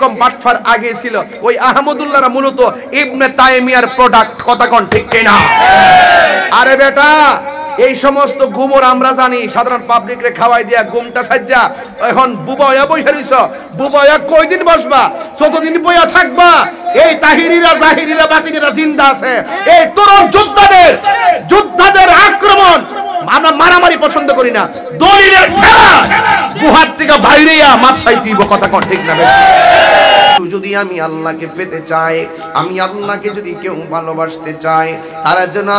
এইরকম বাটফার আগে ছিল। ওই আহমদুল্লাহরা মূলত ইবনে তাইমিয়ার প্রোডাক্ট, কথা কোন ঠিক কিনা? আরে বেটা, এই সমস্ত গুমর আমরা জানি, সাধারণ পাবলিক রে খাওয়াই দিয়া গুমটা সাজ্জা এখন বুবায়া বইসা রইছ। বুবায়া কয়দিন বসবা? যতদিন বইয়া থাকবা এই তাহিরিরা জাহিরিরা বাতিনিরা জিন্দা আছে। এই তরুণ যোদ্ধাদের আক্রমণ আমরা মারামারি পছন্দ করি না, দলিলের ঠেলা গুহার থেকে বাইরেয়া মাপ চাইতেইব, কথা কোন ঠিক না? যদি আমি আল্লাহকে পেতে চাই, আমি আল্লাহকে যদি কেউ ভালোবাসতে চাই, তারা যেন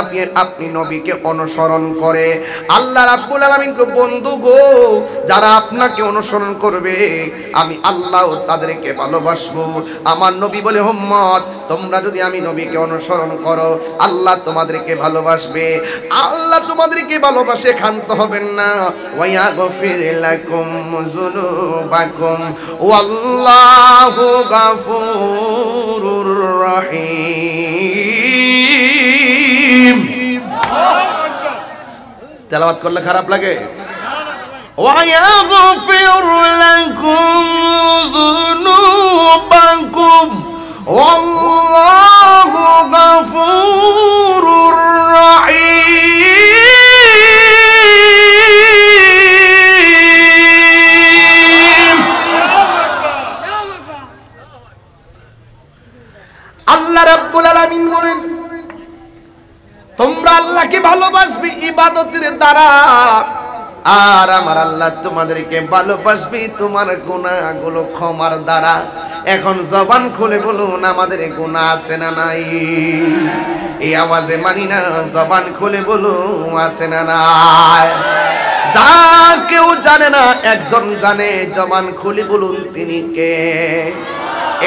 আপনি নবীকে অনুসরণ করে। আল্লাহ রাব্বুল আলামিন কো বন্ধু গো, যারা আপনাকে অনুসরণ করবে আমি আল্লাহ তাদেরকে ভালোবাসবো। আমার নবী বলে উম্মত তোমরা যদি আমি নবীকে অনুসরণ করো আল্লাহ তোমাদেরকে ভালোবাসবে। আল্লাহ তোমাদেরকে ভালোবাসে ক্ষান্ত হবেন না। ওয়া ইয়াগফির লাকুম যুনুবাকুম ওয়াল্লাহু গাফুরুর রহিম। তেলাওয়াত করলে খারাপ লাগে? ওয়া ইয়াগফির লাকুম যুনুবাকুম ওয়াল্লাহু গাফুরুর রহিম। আল্লাহ রাব্বুল আলামিন বলেন তোমরা আল্লাহকে ভালোবাসবে ইবাদতের দ্বারা, আর আমার আল্লাহ তোমাদেরকে ভালোবাসবে তোমার গুনাহগুলো ক্ষমার দ্বারা। এখন জবান খুলে বলুন আমাদের গুনাহ আছে না নাই? এই আওয়াজে মানি না, জবান খুলে বলুন আছে না নাই? যা কেউ জানে না একজন জানে, জবান খুলে বলুন তিনি কে?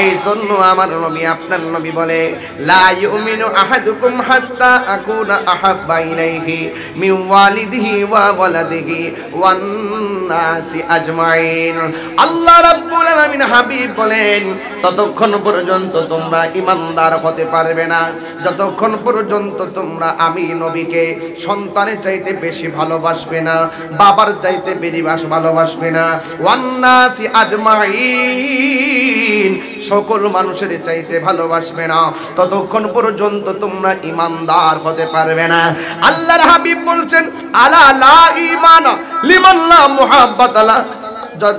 এই জন্য আমার নবী আপনার নবী বলে লা ইউমিনু আহাদুকুম হাত্তা আকুনা আহাব্বা ইলাইহি মিন ওয়ালিদিহি ওয়া ওয়ালাদিহি ওয়ান নাসি আজমাইন। আল্লাহ রাব্বুল আলামিন হাবিব বলেন ততক্ষণ পর্যন্ত তোমরা ঈমানদার হতে পারবে না যতক্ষণ পর্যন্ত তোমরা আমি নবীকে সন্তানের চাইতে বেশি ভালোবাসবে না, বাবার চাইতে বেশি ভালোবাসবে না, ওয়ান নাসি আজমাইন সকল মানুষের চাইতে ভালোবাসবে না, ততক্ষণ পর্যন্ত তোমরা ঈমানদার হতে পারবে না। আল্লাহর হাবিব বলছেন আলা লা ঈমানা লিমান লা মুহাব্বাতা লা,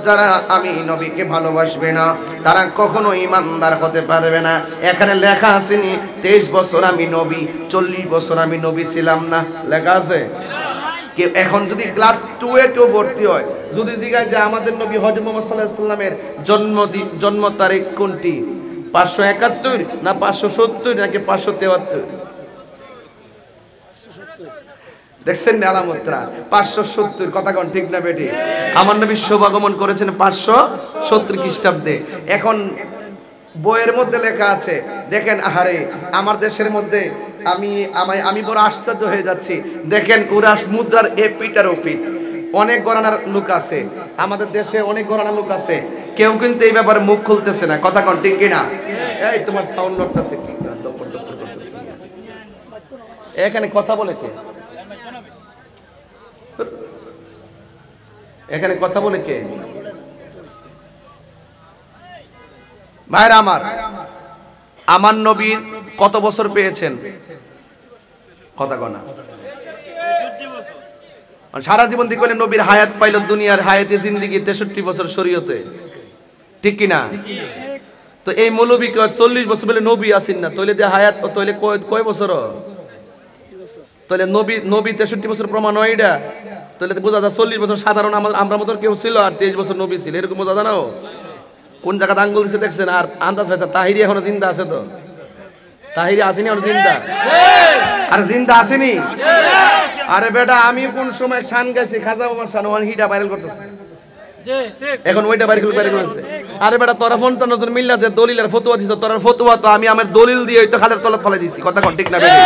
যারা আমি নবীকে ভালোবাসবে না তারা কখনো ঈমানদার হতে পারবে না। এখানে লেখা আসেনি 23 বছর আমি নবী, 40 বছর আমি নবী ছিলাম না, লেখা আছে? কেউ এখন যদি ক্লাস 2 এ কেউ ভর্তি হয়, যদি জিজ্ঞাসা যে আমাদের নবী হযরত মুহাম্মদ সাল্লাল্লাহু আলাইহি ওয়াসাল্লামের জন্ম তারিখ কোনটি, 571 না 570 নাকি 573? দেখছেন না আলামতরা? 570, কথা কোন ঠিক না বেটি? আমার নবী শুভাগমন করেছেন 570 খ্রিস্টাব্দে। এখন বইয়ের মধ্যে লেখা আছে, দেখেন আহারে আমার দেশের মধ্যে আমি বড় আশ্চর্য হয়ে যাচ্ছি। দেখেন ওরা মুদ্রার এপিটার ওপিট অনেক গণনার লোক আছে, আমাদের দেশে অনেক গণনার লোক আছে, কেউ কিন্তু এই ব্যাপারে মুখ খুলতেছে না, কথা কোন ঠিক কিনা? এই তোমার সাউন্ড লড়তেছে কি? দপর দপর করতেছে। এখানে কথা বলে কে? এখানে কথা বলে কে? ভাইরা আমার নবীর কত বছর পেয়েছেন? কথা কনা সারা জীবন দিয়ে করলে নবীর হায়াত পাইল, দুনিয়ার হায়াতে জিন্দিগি 63 বছর শরীয়তে, ঠিক কিনা? তো এই মৌলবী 40 বছর বলে নবী আসেন না, তৈলে দিয়ে হায়াত তৈলে কয় বছর? তাহলে নবী 63 বছর প্রমাণ হয় এটা? তাহলে বোঝা যায় 40 বছর সাধারণ আমরা মতো কেউ ছিল আর 23 বছর নবী ছিল, এরকম বোঝা যায় না? কোন জায়গাতে আঙ্গুল দিচ্ছে দেখছেন? আর আন্দাজ পাইছে তাহিরি এখনো জিন্দা আছে? তো তাহিরি আসেনি এখন জিন্দা? আর জিন্দা আসেনি? আরে বেটা আমি কোন সময় শান গাইছি, খাজা বাবার শান, ওয়ান হিটা ভাইরাল করতেছে, এখন ওইটা ভাইরাল করেছে। আরে বেটা তোরা 55 জন মিল্লা যে দলিলের ফতোয়া দিছ, তোর ফতোয়া তো আমি আমার দলিল দিয়ে ওই তো খালের তলাত ফেলে দিছি, কথা কোন ঠিক না বেটি?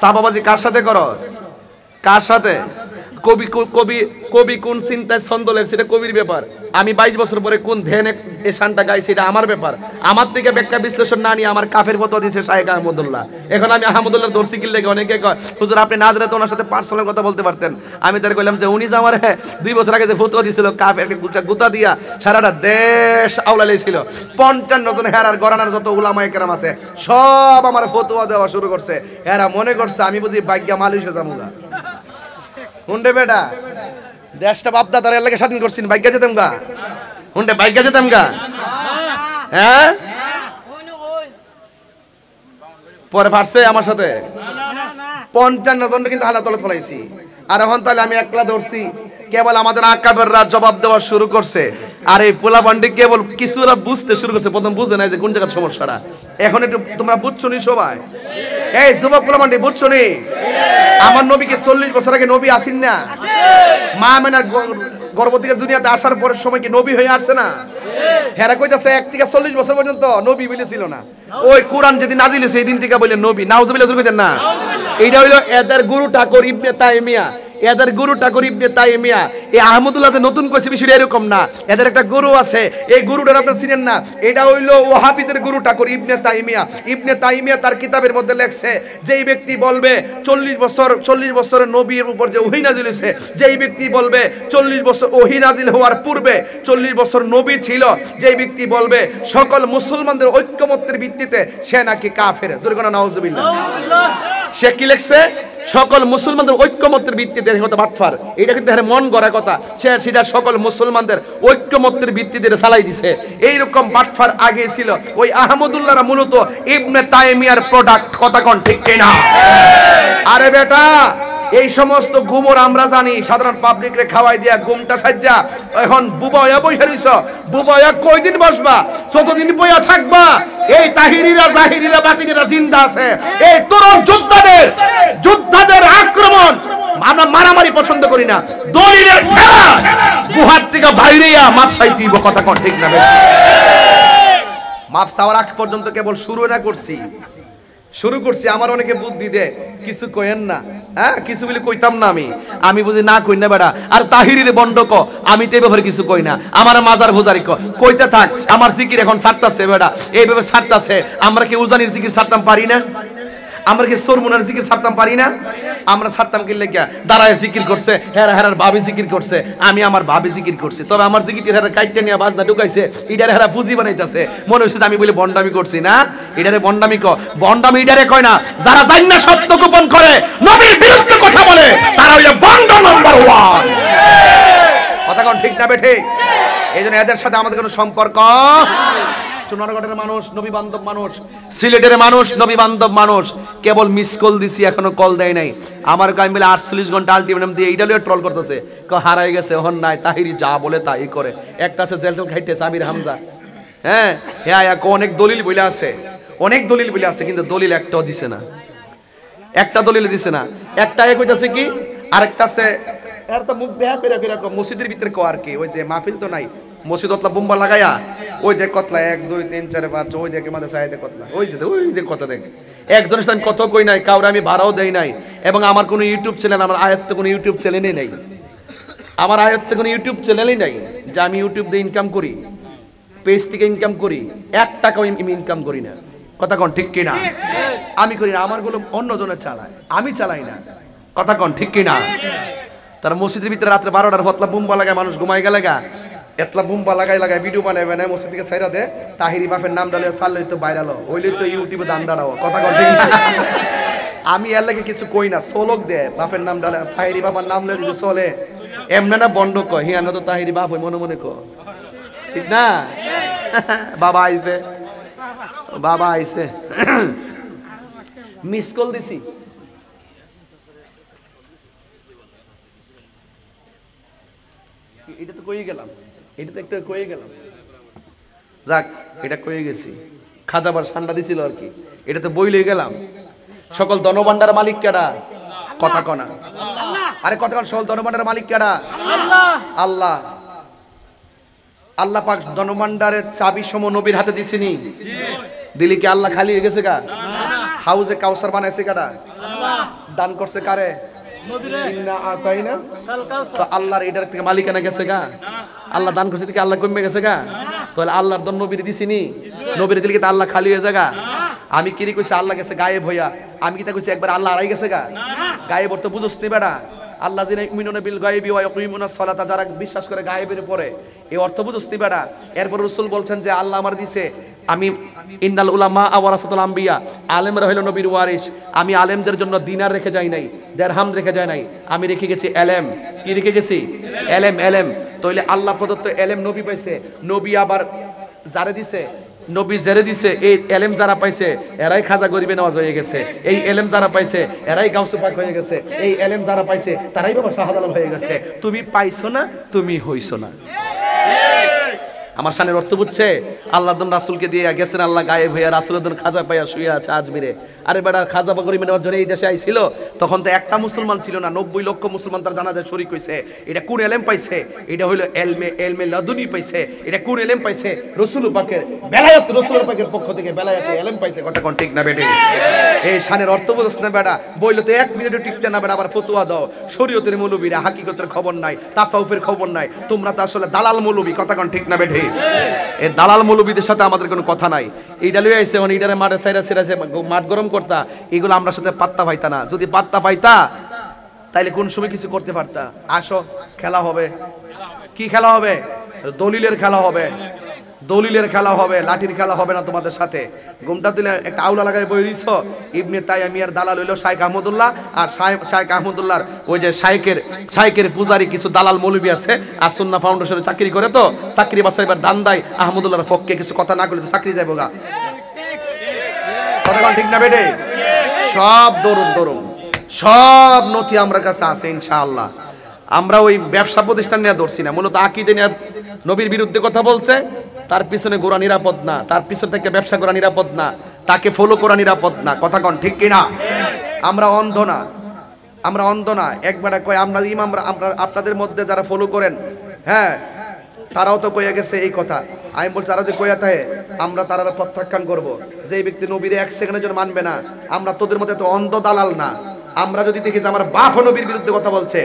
সাহাবাবাজি কার সাথে করস? কার সাথে? কবি কবি কবি কোন চিন্তায় ছন্দ লেখছে সেটা কবির ব্যাপার। আমি 22 বছর পরে কোন ধ্যানে এই শানটা গাইছি এটা আমার ব্যাপার। আমার থেকে ব্যাখ্যা বিশ্লেষণ না নিয়ে আমার কাফের ফতোয়া দিয়েছে শায়েখ আহমদুল্লাহ। এখন আমি আহমদুল্লাহর দর্শি কিনলে অনেকে কয় হুজুর আপনি না জানলে তো ওনার সাথে পার্সোনাল কথা বলতে পারতেন। আমি তার কইলাম যে উনি যে আমার 2 বছর আগে যে ফতোয়া দিয়েছিল কাফেরকে গুতা দিয়া সারাটা দেশ আওলাইছিল, 55 জন হেরার গরানার যত উলামায়ে কেরাম আছে সব আমার ফতোয়া দেওয়া শুরু করছে। এরা মনে করছে আমি বুঝি ভাগ্য মালয়েশিয়া যামুগা। হুন্ডে বেটা দেশটা বাপদা তার এলাকা স্বাধীন করছিন ভাগ্য যেতাম গা, হুন্ডে ভাগ্য যেতাম গা। হ্যাঁ পরে ফাটছে আমার সাথে 55 জন কিন্তু হালাত তলে ফলাইছি। আর এখন তাহলে আমি একলা ধরছি, কেবল আমাদের আকাবেররা জবাব দেওয়া শুরু করছে। আর এই পোলা পান্ডি কেবল কিছুরা বুঝতে শুরু করছে, প্রথম বুঝে নাই যে কোন জায়গার সমস্যাটা। এখন একটু তোমরা বুঝছো নি সবাই? এই যুবক পোলা পান্ডি বুঝছো নি? আমার নবীকে 40 বছর আগে নবী আসেন না? মা মেনার গর্ভ থেকে দুনিয়াতে আসার পরের সময় কি নবী হয়ে আসছে না? হেরা কইতাছে 1 থেকে 40 বছর পর্যন্ত নবী বলেছিল না। ওই কোরআন যেদিন নাজিল হইছে সেই দিন থেকে বলে নবী। নাউজুবিল্লাহ কইতেন না? এইটা হইলো এদের গুরু ঠাকুর ইবনে তাইমিয়া। এদের গুরু ঠাকুর ইবনে তাইমিয়া। এই আহমদুল্লাহ যে নতুন কইছে বিষয়টা এরকম না। এদের একটা গুরু আছে, এই গুরুটার আপনারা চিনেন না। এটা হইলো ওয়াহাবিদের গুরু ঠাকুর ইবনে তাইমিয়া। ইবনে তাইমিয়া তার কিতাবের মধ্যে লেখছে যেই ব্যক্তি বলবে 40 বছরের নবীর উপর যে ওহী নাজিল হইছে, যেই ব্যক্তি বলবে 40 বছর ওহী নাজিল হওয়ার পূর্বে 40 বছর নবী ছিল, যেই ব্যক্তি বলবে সকল মুসলমানদের ঐক্যমত্যের ভিত্তিতে সে নাকি কাফের। জোরে কোন নাউজুবিল্লাহ। সে কি লেখছে? সকল মুসলমানদের ঐক্যমত্যের ভিত্তিতে বাটফার। এটা কিন্তু মন গড়া কথা। সে সেটা সকল মুসলমানদের ঐক্যমত্যের ভিত্তিতে চালাই দিছে। এইরকম বাটফার আগে ছিল। ওই আহমদুল্লাহরা মূলত ইবনে তাইমিয়ার প্রোডাক্ট। কথা কোন ঠিক কিনা? আরে বেটা এই সমস্ত গুমর আমরা জানি, সাধারণ পাবলিক রে খাওয়াই দিয়া গুমটা সাজ্জা এখন বুবায়া বইসা রইছ। বুবায়া কয়দিন বসবা? যতদিন বইয়া থাকবা এই তাহিরিরা জাহিরিরা বাতিনিরা জিন্দা আছে। এই তরুণ যোদ্ধাদের আক্রমণ আমরা মারামারি পছন্দ করি না। দলিলের ঠেলা গুহার থেকে বাইরেয়া মাপ চাইতেইব। কথা কোন ঠিক না? মাপ চাওয়ার আগ পর্যন্ত কেবল শুরু করছি। আমার অনেকে বুদ্ধি দে কিছু কইেন না। হ্যাঁ কিছু বলে কইতাম না আমি বুঝি না কই না বেড়া। আর তাহিরির বন্ড ক আমি তো এই ব্যাপারে কিছু কই না। আমার মাজার ভোজারি কইতে থাক। আমার জিকির এখন ছাড়তাছে বেড়া, এইভাবে ছাড়তাছে। আমরা কি উজানির জিকির ছাড়তাম পারি না? আমরা কি সরমুনার জিকির ছাড়তাম পারি না? আমরা ছাড়তাম কি লেগা? দাঁড়ায় জিকির করছে, হেরার ভাবি জিকির করছে, আমি আমার ভাবি জিকির করছি। তবে আমার জিকিরটি হেরা কাইটটা নিয়ে বাজনা ঢুকাইছে, এটারে হেরা পুঁজি বানাইতেছে। মনে হচ্ছে আমি বলে বন্ডামি করছি না। এটারে বন্ডামি বন্ডামি এটারে কয় না যারা জান না সত্য গোপন করে নবীর বিরুদ্ধে কথা বলে তারা হইলো বন্ড নাম্বার 1। কথা কোন ঠিক না বেঠে? এইজন্য এদের সাথে আমাদের কোনো সম্পর্ক। সোনারগড়ের মানুষ নবী বান্ধব মানুষ, সিলেটের মানুষ নবী বান্ধব মানুষ। কেবল মিস কল দিছি, এখনো কল দেয় নাই। আমার গায়ে মিলে 48 ঘন্টা আলটিমেটাম দিয়ে এইটা লিয়ে ট্রল করতেছে, হারাই গেছে হন নাই। তাহিরি যা বলে তাই করে। একটা আছে জেলটেল খাইতেছে আমির হামজা। হ্যাঁ অনেক দলিল বলে আছে, কিন্তু দলিল একটাও দিছে না। একটা দলিল দিছে না। একটা কইতাছে কি, আরেকটা আছে এর তো মুখ বেহা করে এরকম মসজিদের ভিতরে কো আর কি। ওই যে মাহফিল তো নাই, মসজিদ অতলা বোম্বা লাগায়া ওই দেখ কতলা 1 2 3 4 5 ওই দেখে মাঝে চাইতে কতলা ওই যে কথা দেখ। একজনের সাথে কত কই নাই, কাউরে আমি ভাড়াও দেই নাই। এবং আমার কোনো ইউটিউব চ্যানেল, আমার আয়ত্তে কোনো ইউটিউব চ্যানেলই নাই। আমার আয়ত্তে কোনো ইউটিউব চ্যানেলই নাই যে আমি ইউটিউব দিয়ে ইনকাম করি, পেজ থেকে ইনকাম করি। 1 টাকাও আমি ইনকাম করি না। কথা কোন ঠিক কিনা? আমি করি না, আমারগুলো অন্যজনের চালায়, আমি চালাই না। কথা কোন ঠিক কিনা? তারা মসজিদের ভিতরে রাত্রে 12টার ফতলা বুম্বা লাগায়, মানুষ ঘুমাই গেলে এতলা বুম্বা লাগাই ভিডিও বানাইবে না, মসজিদ থেকে ছাইরা দে। তাহিরি বাপের নাম ডালে সারলে তো ভাইরাল হইলে তো ইউটিউবে দান দাঁড়াও। কথা কোন ঠিক না? আমি এর লাগে কিছু কই না, সোলক দে বাপের নাম ডালে তাহিরি বাবার নাম লে যদি চলে এমনে না বন্ড কয় হিয়া না তো তাহিরি বাপ হই মনে মনে ক ঠিক না? বাবা আইছে মিস কল দিছি। এটা তো কই গেলাম, এটা তো একটু কই গেলাম। যাক এটা কই গেছি, খাজাবার ঠান্ডা দিছিল আর কি। এটা তো বই লই গেলাম। সকল ধনভাণ্ডার মালিক কেডা? কথা কনা। আরে কথা কন, সকল ধনভাণ্ডার মালিক কেডা? আল্লাহ। আল্লাহ পাক ধনভাণ্ডারের চাবি সম নবীর হাতে দিছিনি? দিলি কি আল্লাহ খালি হয়ে গেছে গা? হাউজে কাউসার বানাইছে কারা? দান করছে কারে? ইন্না আতাইনা, তো আল্লাহর এটার থেকে মালিকানা গেছে গা, আল্লাহ দান করছে থেকে আল্লাহ কমে গেছে গা, তাহলে আল্লাহর দন নবীর দিছিনি, নবীর দিলে কি তা আল্লাহ খালি হয়ে যায় গা? আমি কি কইছি আল্লাহ গেছে গায়েব হইয়া, আমি কি তা কইছি একবার আল্লাহ হারাই গেছে গা? গায়েব অর্থ বুঝছ নি বেটা, আল্লাহ যিনি ইউমিনুনা বিল গায়বি ওয়া ইয়াকুমুনাস সালাতা, যারা বিশ্বাস করে গায়েবের উপরে, এই অর্থ বুঝছ নি বেটা? এরপর রাসূল বলছেন যে আল্লাহ আমার দিছে, আমি ইন্নাল উলামা ওয়ারাসাতুল আম্বিয়া, আলেমরা হইল নবীর ওয়ারিস, আমি আলেমদের জন্য দিনার রেখে যাই নাই, দিরহাম রেখে যাই নাই, আমি রেখে গেছি এলেম। কি রেখে গেছি? এলেম। এলেম তাইলে আল্লাহ প্রদত্ত এলেম নবী পাইছে, নবী আবার যারে দিছে, নবী যারে দিছে, এই এলেম যারা পাইছে এরাই খাজা গরিবে নওয়াজ হয়ে গেছে, এই এলেম যারা পাইছে এরাই গাউসে পাক হয়ে গেছে, এই এলেম যারা পাইছে তারাই বাবা শাহজালাল হয়ে গেছে। তুমি পাইছো না, তুমি হইছো না। আমার শানের অর্থ বুঝছে? আল্লাহর দন রাসূলকে দিয়ে গেছেন, আল্লাহ গায়েব হইয়া রাসূলের দন খাজা পাইয়া শুয়ে আছে আজমিরে। আরে বেটা, খাজা গরিবে নেওয়ার জন্য এই দেশে আইছিল, তখন তো একটা মুসলমান ছিল না, 90 লক্ষ মুসলমান তার জানাজায় শরীক হইছে। এটা কোন এলেম পাইছে? এটা হইলো এলমে লাদুনি পাইছে। এটা কোন এলেম পাইছে? রাসূল পাকের বেলায়েত, রাসূলের পাকের পক্ষ থেকে বেলায়েত এলেম পাইছে। কথা কোন ঠিক না বেটি? এই শানের অর্থ বুঝছ না বেটা? বইলে তো 1 মিনিটও টিকতে না বেটা, আবার ফতোয়া দাও। শরীয়তের মৌলবীরা হাকিকতের খবর নাই, তাসাউফের খবর নাই, তোমরা তো আসলে দালাল মৌলবী। কথা কোন ঠিক না বেটি? এই দালাল মৌলবীদের সাথে আমাদের কোনো কথা নাই। এইটা লই আইছে মানে এইটারে মাঠে সাইরা সিরাছে মাঠ গরম করতা, এগুলো আমরা সাথে পাত্তা পাইতা না। যদি পাত্তা পাইতা তাইলে কোন সময় কিছু করতে পারতা। আসো খেলা হবে। কি খেলা হবে? দলিলের খেলা হবে, দলিলের খেলা হবে, লাঠির খেলা হবে না তোমাদের সাথে। ঘুমটা দিলে একটা আউলা লাগায় বই দিছ, ইবনে তাইমিয়ার দালাল হইল শাইখ আহমদুল্লাহ, আর শাইখ আহমদুল্লাহর ওই যে শাইখের পূজারি কিছু দালাল মৌলবী আছে, আর সুন্নাহ ফাউন্ডেশনে চাকরি করে, তো চাকরি বাছাইবার দান দেয় আহমদুল্লাহর পক্ষে, কিছু কথা না করলে তো চাকরি যাইব গা। কথা ঠিক না বেটে? সব দরুন সব নথি আমার কাছে আছে ইনশাআল্লাহ। আমরা ওই ব্যবসা প্রতিষ্ঠান নিয়ে ধরছি না, মূলত আকীদা নিয়ে নবীর বিরুদ্ধে কথা বলছে, তার পিছনে গোড়া নিরাপদ না, তার পিছন থেকে ব্যবসা করা নিরাপদ না, তাকে ফলো করা নিরাপদ না। কথা কন ঠিক কিনা? আমরা অন্ধ না, আমরা অন্ধ না। একবার কয় আমরা ইমামরা, আমরা আপনাদের মধ্যে যারা ফলো করেন, হ্যাঁ তারাও তো কইয়া গেছে এই কথা। আমি বলছি তারা যে কইয়া থাকে, আমরা তারা প্রত্যাখ্যান করব। যে ব্যক্তি নবীর 1 সেকেন্ডের জন্য মানবে না, আমরা তোদের মধ্যে তো অন্ধ দালাল না। আমরা যদি দেখি যে আমার বাপ নবীর বিরুদ্ধে কথা বলছে,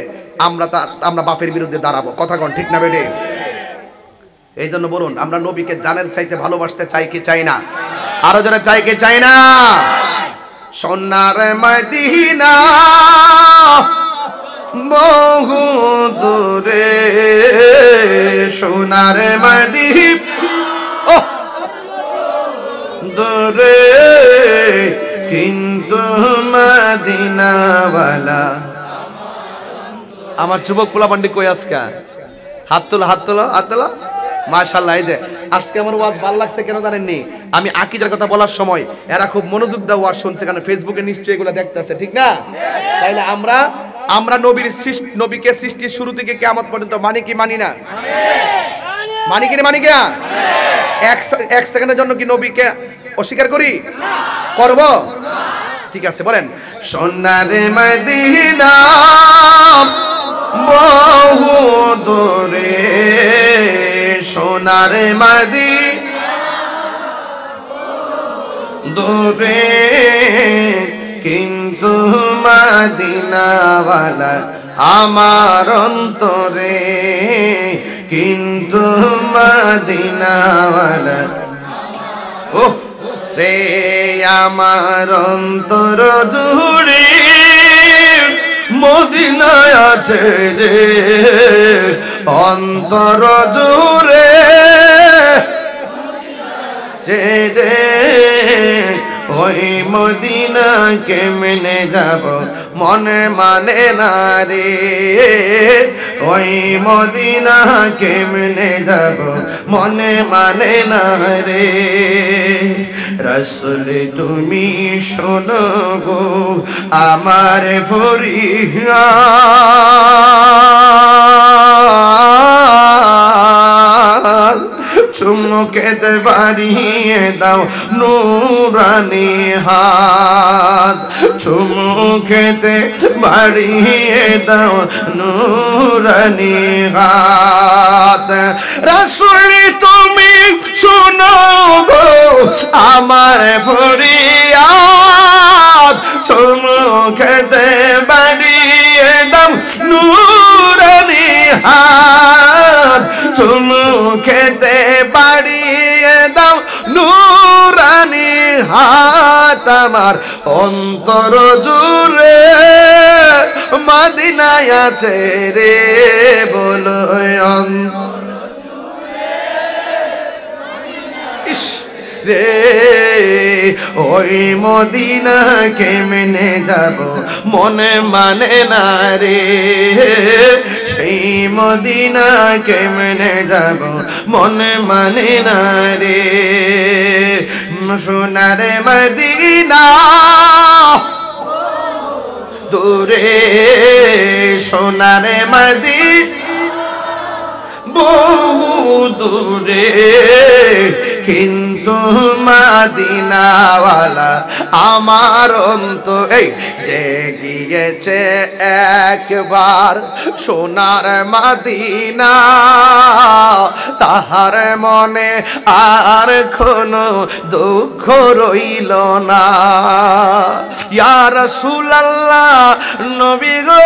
আমরা বাপের বিরুদ্ধে দাঁড়াবো। কথা কন ঠিক না বেটে? এই জন্য বলুন, আমরা নবীকে জানের চাইতে ভালোবাসতে চাই কি চাই না? আরো যারা চাই কি চাই না? সোনার মদিনা বহু দূরে, সোনার মদিনা দূরে, কিন্তু মদিনাওয়ালা। আমার যুবক পোলা পান্ডি কই আজকা? হাত তোলা, হাত তোলা, হাত তোলা। মাশাআল্লাহ। এই যে আজকে আমার ওয়াজ ভালো লাগছে কেন জানেননি? আমি আকীদার কথা বলার সময় এরা খুব মনোযোগ দিয়ে ওয়াজ শুনছে, কারণ ফেসবুকে নিশ্চয়ই এগুলো দেখতেছে, ঠিক না? তাইলে আমরা নবীকে সৃষ্টির শুরু থেকে কিয়ামত পর্যন্ত মানি কি মানি না? মানি কি মানি না? এক সেকেন্ডের জন্য কি নবীকে অস্বীকার করি? করব? ঠিক আছে, বলেন সোনার মদিনা বহু দূরে, সোনার মদিনা দূরে, কিন্তু মদিনাওয়ালা আমার অন্তরে, কিন্তু মদিনাওয়ালা ও রে আমার অন্তর জুড়ে মদিনায় আছে রে, অন্তর জুড়ে রে, ওই মদিনা কেমনে যাব মনে মানে না রে, ওই মদিনা কেমনে যাব মনে মানে না রে। রাসূল তুমি শোনো গো আমার ফরিয়াদ, চুমুকেতে বাড়িয়ে দাও নূরানি হাত, চুমুকেতে বাড়িয়ে দাও নূরানি হাত। রাসূল তুমি শোনো গো আমার ফরিয়াদ, চুমুকেতে বাড়িয়ে হাত আমার অন্তর জুড়ে মদিনায় আছে রে বলো রে ওই মদিনা কেমনে যাব মনে মানে না রে সেই মদিনা কেমনে যাব মনে মানে না রে সোনার মদিনা দূরে সোনার মদিনা বহু দূরে কিন্তু মদিনাওয়ালা আমার অন্তরে যে গিয়েছে একবার সোনার মদিনা তাহার মনে আর কোনো দুঃখ রইল না ইয়া রাসূলুল্লাহ নবী গো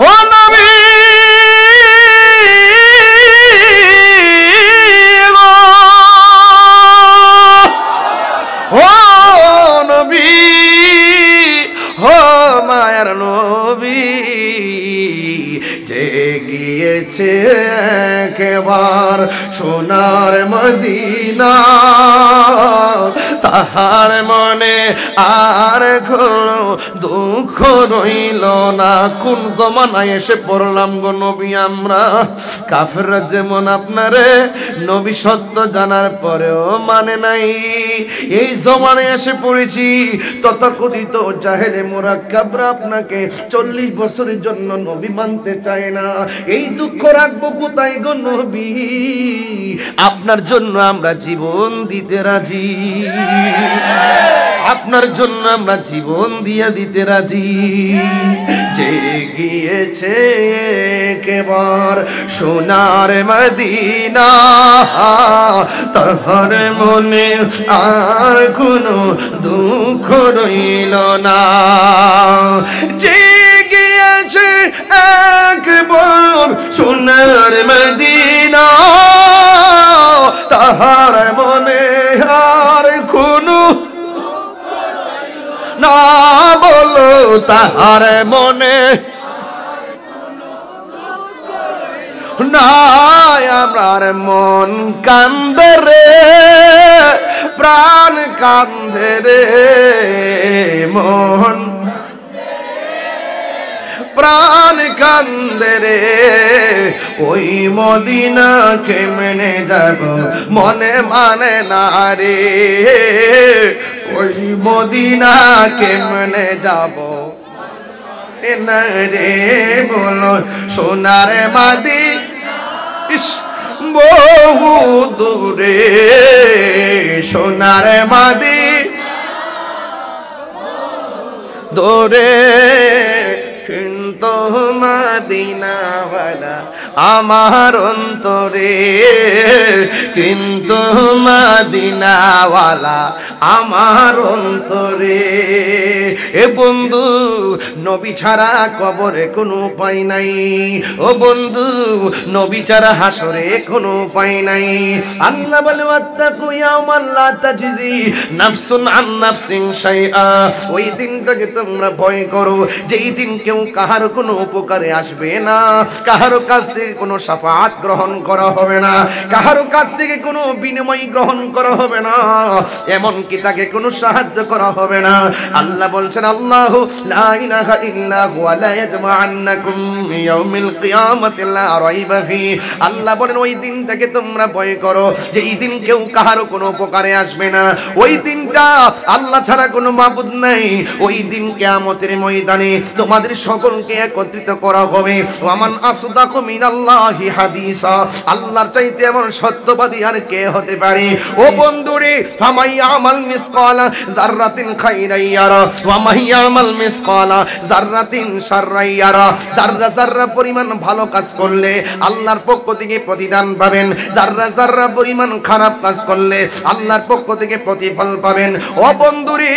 ও নবী ও নবী ও মায়ার নবী যে গিয়েছে একবার সোনার মদিনা তাহার মনে আর কোনো দুঃখ রইল না কোন জমানায় এসে পড়লাম গো নবী আমরা কাফেররা যেমন আপনারে নবী সত্য জানার পরেও মানে নাই এই জমানায় এসে পড়েছি তথাকথিত জাহেলে মুরাক্কাবরা আপনাকে 40 বছরের জন্য নবী মানতে চায় না এই দুঃখ রাখবো কোথায় গো নবী আপনার জন্য আমরা জীবন দিতে রাজি আপনার জন্য আমরা জীবন দিয়া দিতে রাজি যে গিয়েছে কেবল সোনার মদিনা তাহার মনে আর কোনো দুঃখ রইল না যে গিয়েছে একবার সোনার মদিনা তাহার মনে আর কোনো না বলো তাহার মনে না আমার মন কান্দে রে প্রাণ কান্দে রে মন প্রাণ কান্দে রে ওই মদিনা কেমনে যাব মনে মানে না রে ওই মদিনা কেমনে যাব না রে বলো সোনার মদিনা বহু দূরে সোনার মদিনা দূরে কিন্তু মদিনাওয়ালা আমার অন্তরে কিন্তু মদিনাওয়ালা আমার অন্তরে এ বন্ধু নবী ছাড়া কবরে কোনো উপায় নাই ও বন্ধু নবী ছাড়া হাসরে কোনো উপায় নাই আল্লাহ বলে ওয়াত্তাকু ইয়াওমান লা তাজজি নাফসুন আন নাফসিন শাইআ ওই দিনটাকে তোমরা ভয় করো যেই দিন কেউ কাহার কোনো উপকারে আসবে না কাহার কাছ থেকে কোনো শাফাআত গ্রহণ করা হবে না কাহার কাছ থেকে কোনো বিনিময় গ্রহণ করা হবে না এমন কি তাকে কোনো সাহায্য করা হবে না আল্লাহ বলছেন আল্লাহু লা ইলাহা ইল্লা হুয়া লা ইয়াজমা'আন্নাকুম ইয়াউমিল কিয়ামাতি লা রাইবা ফি আল্লাহ বলেন ওই দিনটাকে তোমরা ভয় করো যেই দিন কেউ কাহার কোনো উপকারে আসবে না ওই দিনটা আল্লাহ ছাড়া কোনো মাবুদ নাই ওই দিন কিয়ামতের ময়দানে তোমাদের সকলকে একত্রিত করা হবে ওয়ামান আসদাকু মিনাল্লাহি হাদিসা আল্লাহর চাইতে এমন সত্যবাদী আর কে হতে পারে ও বন্ধুরে ফামাইয়ামাল মিসকালা যাররাতিন খাইরান ইয়ারা ওয়া মাইয়ামাল মিসকালা যাররাতিন শাররান ইয়ারা যাররা যাররা পরিমাণ ভালো কাজ করলে আল্লাহর পক্ষ থেকে প্রতিদান পাবেন যাররা যাররা পরিমাণ খারাপ কাজ করলে আল্লাহর পক্ষ থেকে প্রতিফল পাবেন ও বন্ধুরে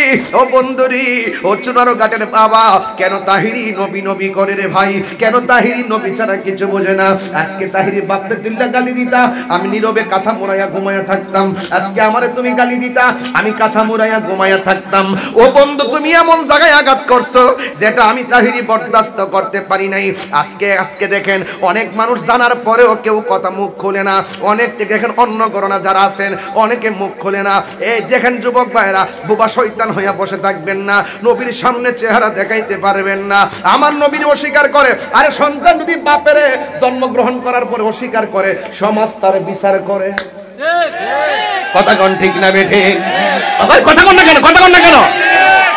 ও চুনারো ঘাটের বাবা কেন তাহিরি নবী নবী করে রে ভাই কেন তাহিরি নবী ছাড়া কিছু বোঝে না না। আজকে তাহিরি বাপরে দিল্লা গালি দিতা, আমি নীরবে কাঁথা মোড়াইয়া ঘুমাইয়া থাকতাম। আজকে আমারে তুমি গালি দিতা, আমি কাঁথা মোড়াইয়া ঘুমাইয়া থাকতাম। ও বন্ধু, তুমি এমন জায়গায় আঘাত করছো যেটা আমি তাহিরি বরদাস্ত করতে পারি নাই। আজকে দেখেন অনেক মানুষ জানার পরেও কেউ কথা মুখ খোলে না। অনেক দেখেন অন্য করোনা যারা আছেন অনেকে মুখ খোলে না। এই দেখেন যুবক ভাইরা, বোবা শয়তান হইয়া বসে থাকবেন না, নবীর সামনে চেহারা দেখাইতে পারবেন না। আমার নবীর অস্বীকার করে, আরে সন্তান যদি বাপের জন্মগ্রহণ করার পরে অস্বীকার করে, সমাজ তার বিচার করে। কথা কোন ঠিক না বেঠে? কথা কোন না কেন? কথা কোন না কেন?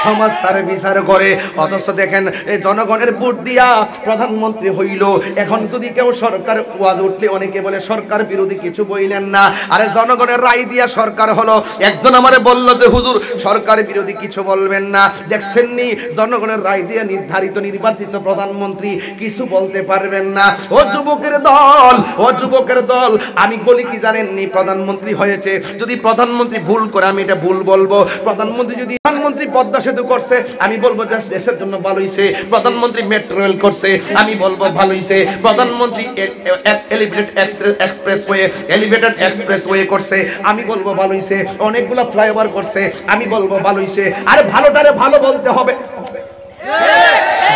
সমাজ তার বিচার করে। অথচ দেখেন এই জনগণের ভোট দিয়া প্রধানমন্ত্রী হইল। এখন যদি কেউ সরকার ওয়াজ উঠলে অনেকে বলে সরকার বিরোধী কিছু বইলেন না। আরে জনগণের রায় দিয়া সরকার হলো। একজন আমারে বলল যে হুজুর সরকার বিরোধী কিছু বলবেন না। দেখছেন নি জনগণের রায় দিয়ে নির্ধারিত নির্বাচিত প্রধানমন্ত্রী, কিছু বলতে পারবেন না। ও যুবকের দল, ও যুবকের দল, আমি বলি কি জানেন নি, প্রধানমন্ত্রী হয়েছে, যদি প্রধানমন্ত্রী ভুল করে আমি এটা ভুল বলবো। প্রধানমন্ত্রী পদ্মা সেতু করছে, আমি বলবো দেশের জন্য ভালো হইছে। প্রধানমন্ত্রী মেট্রো রেল করছে, আমি বলবো ভালো হইছে। প্রধানমন্ত্রী এলিভেটেড এক্সপ্রেসওয়ে করছে, আমি বলবো ভালো হইছে। অনেকগুলো ফ্লাইওভার করছে, আমি বলবো ভালো হইছে। আরে ভালোটারে ভালো বলতে হবে।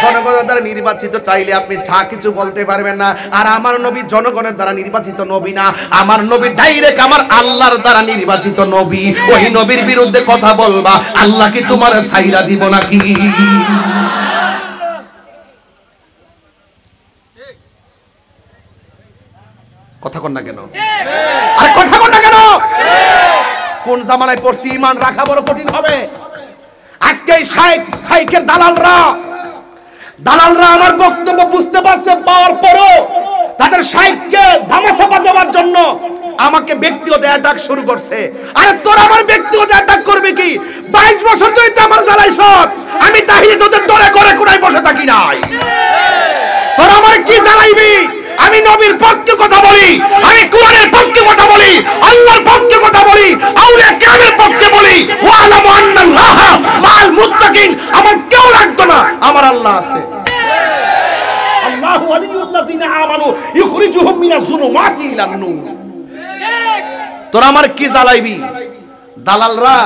জনগণের দ্বারা নির্বাচিত চাইলে আপনি যা কিছু বলতে পারবেন না। আর আমার নবী জনগণের দ্বারা নির্বাচিত নবী না, আমার নবী ডাইরেক্ট আমার আল্লাহর দ্বারা নির্বাচিত নবী। ওই নবীর বিরুদ্ধে কথা বলবা, আল্লাহ কি তোমার সাইরা দিব নাকি? কথা কন না কেন? আরে কথা কন না কেন? কোন জামানায় পড়ছি, ঈমান রাখা বড় কঠিন হবে। আজকে এই শাইখের দালালরা আমার বক্তব্য বুঝতে পারছে, পাওয়ার পরও তাদের শাইখকে ধামাচাপা দেওয়ার জন্য আমাকে ব্যক্তিগত অ্যাটাক শুরু করছে। আরে তোরা আমার ব্যক্তিগত অ্যাটাক করবে কি? 22 বছর তুই তো আমার জ্বালাইছ, আমি তাহিয়ে তোদের দরে করে কোনায় বসে থাকি নাই। তোরা আমার কি জ্বালাইবি? আমি নবীর পক্ষে কথা বলি, আমি কোরআনের পক্ষে কথা বলি, আল্লাহর পক্ষে কথা বলি, আউলিয়া কিরামের পক্ষে বলি। ওয়া আলামু আন্নাল্লাহ মাল মুত্তাকিন। আমার কেউ লাগতো না, আমার আল্লাহ আছে। আল্লাহু ওয়ালিয়ুল্লাযিনা আমানু ইখরিজুহুম মিনাজ যুলুমাতি ইলান নূর। তোরা আমার কি জ্বালাইবি? দালালরা,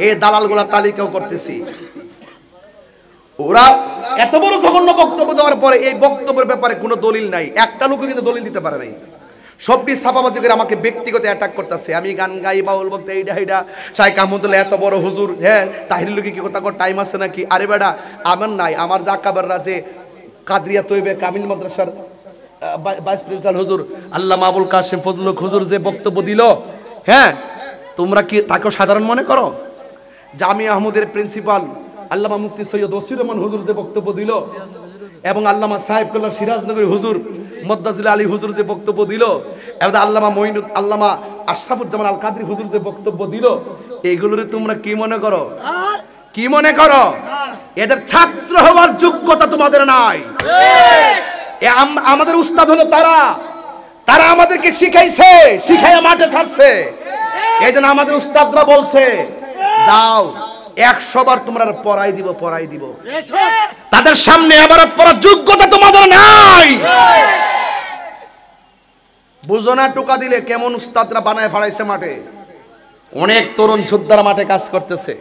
এই দালালগুলা তালিকাও করতেছি। ওরা এত বড় জঘন্য বক্তব্য দেওয়ার পরে এই বক্তব্যের ব্যাপারে কোনো দলিল নাই, একটা লোকও কিন্তু দলিল দিতে পারে নাই। সবটি ছাপাবাজি করে আমাকে ব্যক্তিগত অ্যাটাক করতেছে। আমি গান গাই, বাউল বলতে এইটা এইটা, শাইখ আহমদুল্লাহ এত বড় হুজুর, হ্যাঁ তাহির লোকে কি কথা কর টাইম আছে নাকি? আরে বেটা আমার নাই, আমার জাকাবাররা যে কাদরিয়া তৈবে কামিল মাদ্রাসার ভাইস প্রিন্সিপাল হুজুর আল্লামা আবুল কাসেম ফজলুল হুজুর যে বক্তব্য দিল, হ্যাঁ তোমরা কি তাকেও সাধারণ মনে করো? জামিয়া আহমদের প্রিন্সিপাল আল্লামা মুফতি সৈয়দ ওসির রহমান হুজুর যে বক্তব্য দিল, এবং আল্লামা সাহেবকুল্লাহ সিরাজনগরী হুজুর মদ্দাজুল আলী হুজুর যে বক্তব্য দিল, এবং আল্লামা আশরাফুজ্জামান আল কাদরি হুজুর যে বক্তব্য দিল, এইগুলোরে তোমরা কি মনে করো? কি মনে করো? এদের ছাত্র হওয়ার যোগ্যতা তোমাদের নাই। আমাদের উস্তাদ হলো তারা আমাদেরকে শিখাইছে, শিখাইয়া মাঠে ছাড়ছে। এই জন্য আমাদের উস্তাদরা বলছে যাও 100 বার তোমরা পড়াই দিব। তাদের সামনে আবার পড়ার যোগ্যতা তোমাদের নাই। বুঝো না টোকা দিলে কেমন উস্তাদরা বানায় ফাড়াইছে মাঠে। অনেক তরুণ যোদ্ধারা মাঠে কাজ করতেছে।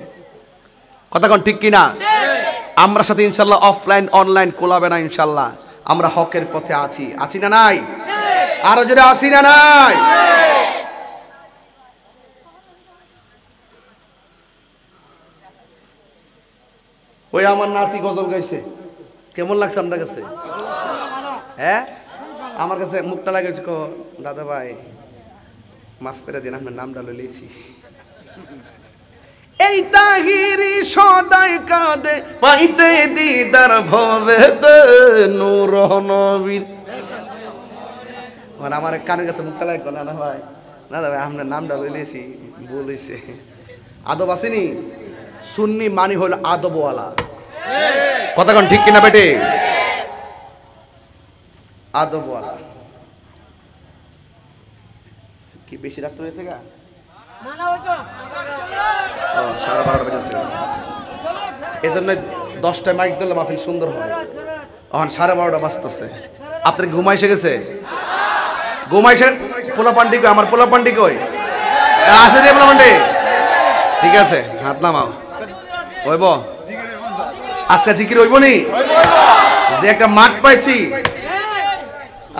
কথা কোন ঠিক কিনা? আমরা সাথে ইনশাল্লাহ অফলাইন অনলাইন কোলাবে না ইনশাল্লাহ। আমরা হকের পথে আছি না নাই? আরো জোরে আছি না নাই? ওই আমার নাতি গজল গাইছে, কেমন লাগছে আপনার কাছে? হ্যাঁ আমার কাছে মুক্তা লাগেছে, দাদা ভাই মাফ করে দিন, আপনার নামটা লইছি। এই তাহিরি সদাই কাঁদে পাইতে দিদার ভবেতে নূর নবীর। মানে আমার কানের কাছে মুক্তা লাগে না ভাই, দাদা ভাই আপনার নামটা লইছি, ভুল হইছে। আদব আসেনি? সুন্নি মানি হল আদবওয়ালা। কথা কোন ঠিক কিনা বেটে? আদবওয়ালা। কি বেশি রাত হয়েছে গা? সাড়ে 12টা বেজেছে। এই জন্য 10টায় মাইক দিলে মাহফিল সুন্দর হয়। এখন 12:30 বাজতেছে। আপনার ঘুমাইছে গেছে? ঘুমাইছে? পোলাপান্ডি কই? আমার পোলাপান্ডি কই? আছে রে পোলাপান্ডি? ঠিক আছে, হাত নামাও। হইব আজকে জিকির হইব নি? যে একটা মাঠ পাইছি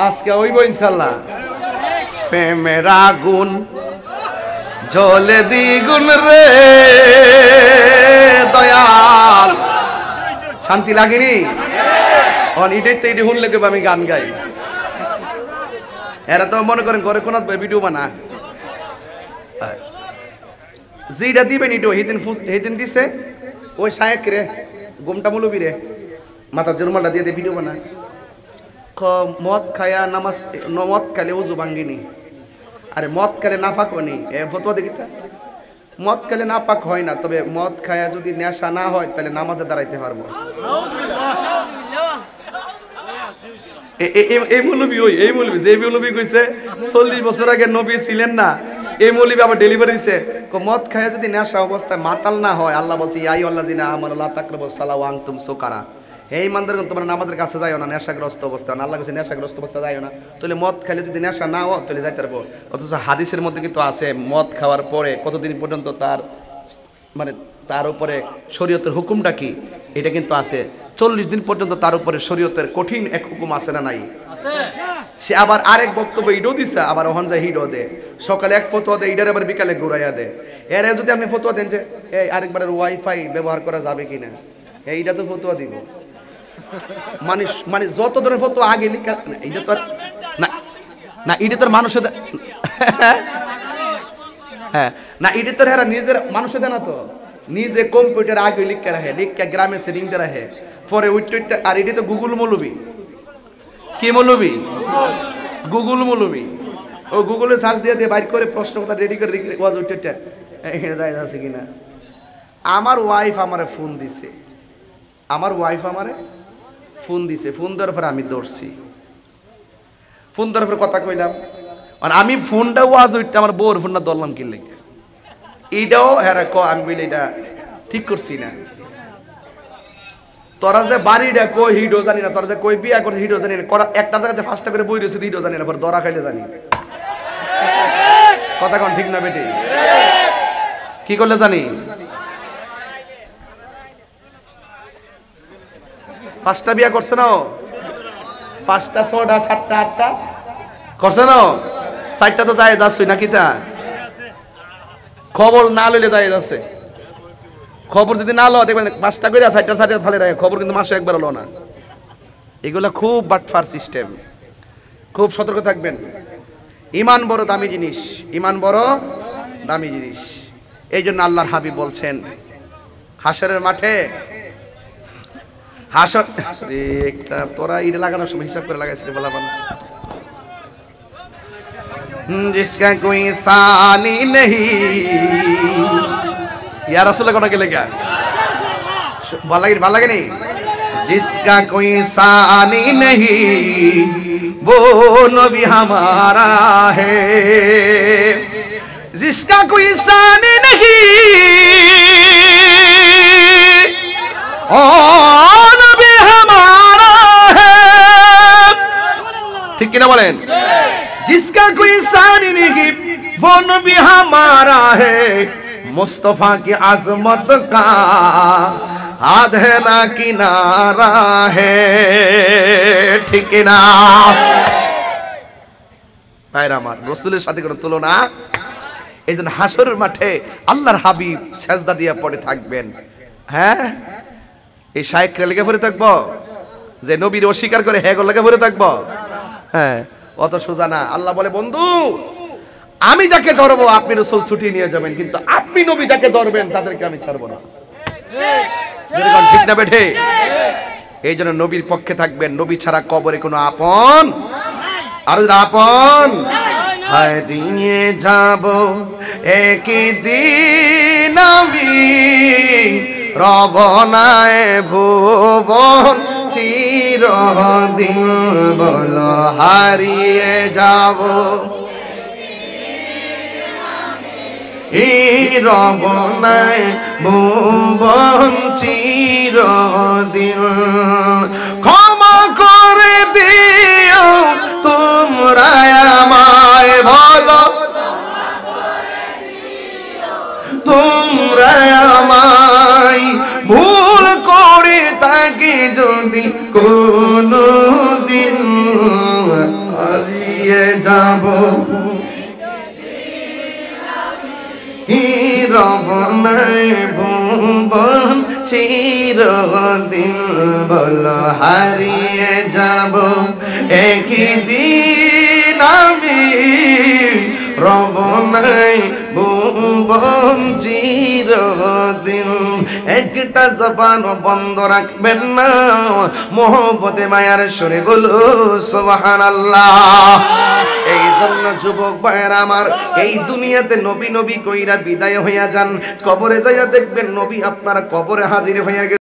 আজকে হইব ইনশাল্লাহ। প্রেমের আগুন জ্বলে দ্বিগুণ রে দয়াল, শান্তি লাগেনি? এটাই তো এটি শুনলে লেগে আমি গান গাই। এরা তো মনে করেন ঘরে কোন ভিডিও বানা, যেটা দিবেন ইটো হেদিন দিছে ওই শায়েক রে গোমটা মুলবি রে মাথা জরমালটা দিয়ে ভিডিও বানা। মদ খায়া নামাজ, মদ খালে উজু ভাঙ্গিনি। আরে মদ খেলে নাপাক হয়নি, এ ফতোয়া দেখি তা। মদ খেলে নাপাক হয় না, তবে মদ খায়া যদি নেশা না হয় তাহলে নামাজে দাঁড়াইতে পারবো। এই মৌলবী এই মৌলবী যে মৌলবী কইছে 40 বছর আগে নবী ছিলেন না, এই মৌলবী আবার ডেলিভারি দিছে। মদ খায়া যদি নেশা অবস্থায় মাতাল না হয়, আল্লাহ বলছে ইয়া আইয়ুহাল্লাযিনা আমানু লা তাকরাবুস সালাওয়া ওয়া আনতুম সুকারা। হে ইমানদারগণ, তোমরা নামাজের কাছে যাইও না নেশাগ্রস্ত অবস্থায়। আল্লাহ কাছে নেশাগ্রস্ত অবস্থায় যাইও না। তাহলে মদ খাইলে যদি নেশা না হয় তাহলে যাইতে পারবো। অথচ হাদিসের মধ্যে কিন্তু আছে মদ খাওয়ার পরে কতদিন পর্যন্ত তার মানে তার উপরে শরীয়তের হুকুমটা কি, এটা কিন্তু আছে। 40 দিন পর্যন্ত তার উপরে শরীয়তের কঠিন এক হুকুম আছে না নাই? সে আবার আরেক বক্তব্য ইডো দিছে, আবার ওখান যায় হিডো দে। সকালে এক ফতোয়া দেয়, ইডার আবার বিকালে ঘুরাইয়া দে। এর যদি আপনি ফতোয়া দেন যে এই আরেকবারের ওয়াইফাই ব্যবহার করা যাবে কিনা, এইটা তো ফতোয়া দিব। মানে যত ধরনের ফতোয়া আগে লিখা, এইটা তো না না, এটা তোর মানুষের হ্যাঁ না, এটা তোর হেরা নিজের মানুষের দেয় না তো, নিজে কম্পিউটার আগে লিখে রাখে, লিখে গ্রামে সেটিং দিয়ে রাখে, পরে উইটটা। আর এটা তো গুগল মৌলবী। কি মৌলবী? গুগল মৌলবী। ও গুগলে সার্চ দিয়ে দিয়ে বাইর করে প্রশ্ন কথা রেডি করে রেখে ওয়াজ উইটটা এখানে যায় আছে কিনা। আমার ওয়াইফ আমারে ফোন দিছে, আমার ওয়াইফ আমারে ফোন দিছে, ফোন দেওয়ার পরে আমি দৌড়ছি। ফোন দেওয়ার পরে কথা কইলাম, আর আমি ফোনটা ওয়াজ উইটটা আমার বউর ফোনটা ধরলাম কি লেগে, এইটাও হ্যাঁ ক আমি বলি এটা ঠিক করছি না। তোরা যে বাড়িটা কই হিডো জানি না, তোরা যে কই বিয়া করছে হিডো জানি না, একটা জায়গাতে 5টা করে বই রয়েছে হিডো জানি না, পরে দরা খাইলে জানি। কথা কোন ঠিক না বেটি? কি করলে জানি? 5টা বিয়া করছে না, 5টা 6টা 7টা 8টা করছে না, 4টা তো যায় যাচ্ছি নাকি তা? খবর না লইলে যায় যাচ্ছে। খবর যদি না লো দেখবেন 5টা করে 4টা 4টা ফালে রাখে খবর, কিন্তু মাসে একবার হলো না। এগুলা খুব বাটফার সিস্টেম, খুব সতর্ক থাকবেন। ঈমান বড় দামি জিনিস, ঈমান বড় দামি জিনিস। এই জন্য আল্লাহর হাবিব বলছেন হাশরের মাঠে, হাশর একটা তোরা ইট লাগানোর সময় হিসাব করে লাগাইছিস বলা বানা, जिसका कोई सानी नहीं या रसूल को के लेगा बाला नहीं, जिसका कोई सानी नहीं वो नबी हमारा है, जिसका कोई सानी नहीं ओ नबी हमारा है। ठीक किना बोलें? जिसका कोई सानी नहीं वो नबी हमारा है, मुस्तफा की अजमत का हाथ है ना किनारा है। ठीक ना ভাইরা আমার, রাসূলের সাথে কোনো তুলনা। এইজন্য হাশরের মাঠে আল্লাহর হাবিব সেজদা দিয়ে পড়ে থাকবেন। হ্যাঁ, এই শায়েকরা লেগে পড়ে থাকবো যে নবীর অস্বীকার করে হ্যাঁ লেগে পড়ে থাকবো? হ্যাঁ, অত সোজা না। আল্লাহ বলে বন্ধু আমি যাকে ধরবো আপনি রাসূল ছুটি নিয়ে যাবেন, কিন্তু আপনি নবী যাকে ধরবেন তাদেরকে আমি ছাড়বো না। ঠিক না বেঠে? এই জন্য নবীর পক্ষে থাকবেন। নবী ছাড়া কবরে কোনো আপন আর আপন হারিয়ে যাব একদিন আমি, রবনায় ভুবন চিরদিন বলো হারিয়ে যাব, রবনায় ভুবন চিরদিন। ক্ষমা করে দিও তোমরা আমায় বলো তোমরা আমায় ভুল করে তাকে যদি কোনো দিন হারিয়ে যাব রবনায় ভুবন চিরদিন বলো হারিয়ে যাব একদিন আমি রবনায় ভুবন চিরদিন। একটা জবান বন্ধ রাখবেন না, মোহব্বতে মায়ার সুরে বলো সুবহানাল্লাহ। এই জন্য যুবক ভাইয়েরা আমার, এই দুনিয়াতে নবী নবী কইরা বিদায় হইয়া যান, কবরে যাইয়া দেখবেন নবী আপনার কবরে হাজির হইয়া গেছে।